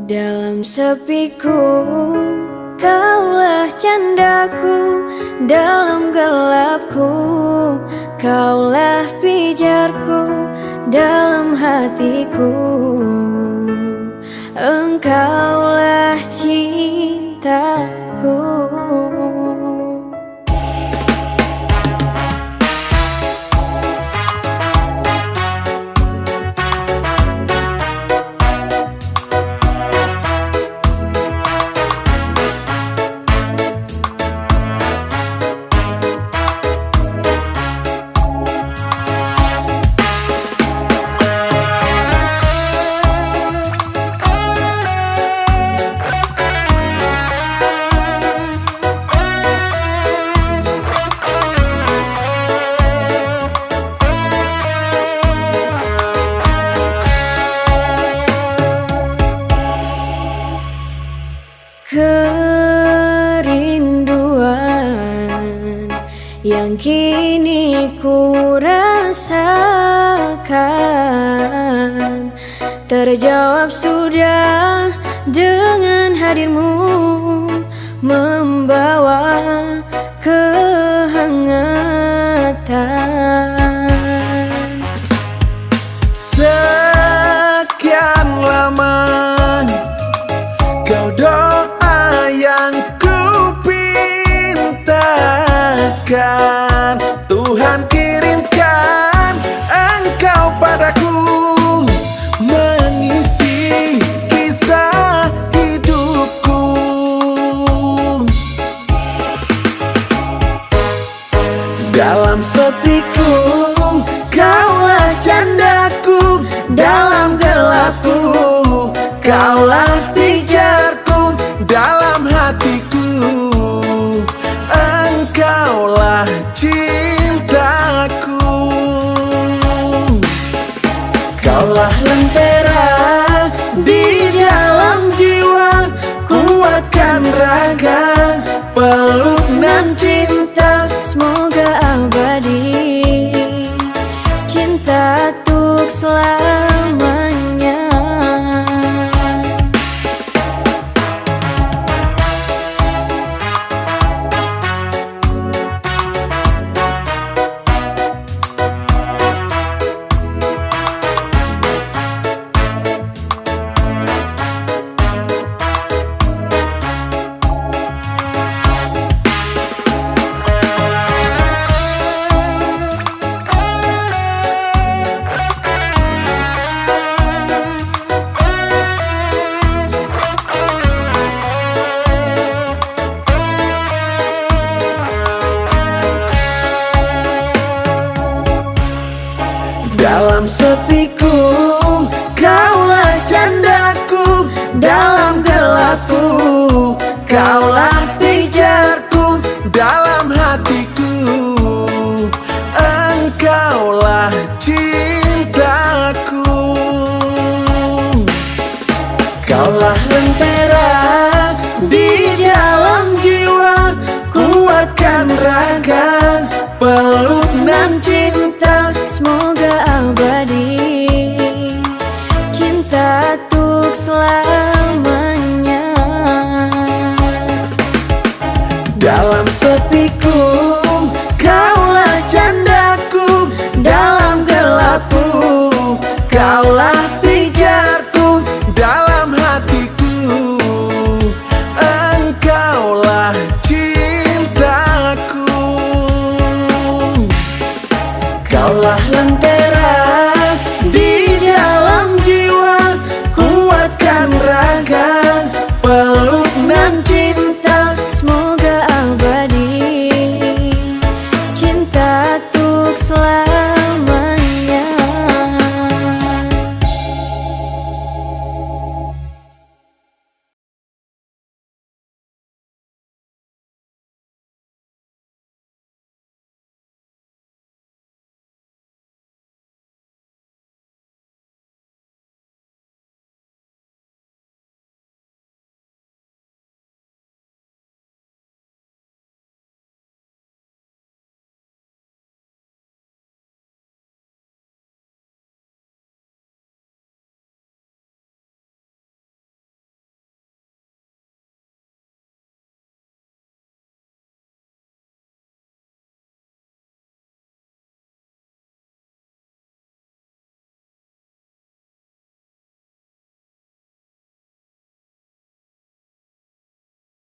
Dalam sepiku, kaulah candaku. Dalam gelapku, kaulah pijarku. Dalam hatiku, engkaulah cintaku. Kerinduan yang kini ku rasakan terjawab sudah dengan hadirmu, membawa kehangatan. Sekian lama kau doa yang ku pintakan, Tuhan kirimkan engkau padaku, mengisi kisah hidupku. Dalam sepiku, kaulah candaku. Dalam gelapku, kaulah pijarku. Dalam hatiku, engkaulah cintaku. Kaulah lentera di dalam jiwa, kuatkan raga, peluk dan cinta, semoga abadi, cinta untuk selamanya. Dalam sepiku, kaulah candaku. Dalam gelapku, kaulah pijarku. Dalam hatiku, engkaulah cintaku. Kaulah lentera di dalam jiwa, kuatkan raga, peluk dan cinta, semoga abadi, cinta untuk selamanya. Dalam sepiku, kaulah candaku. Dalam gelapku, kau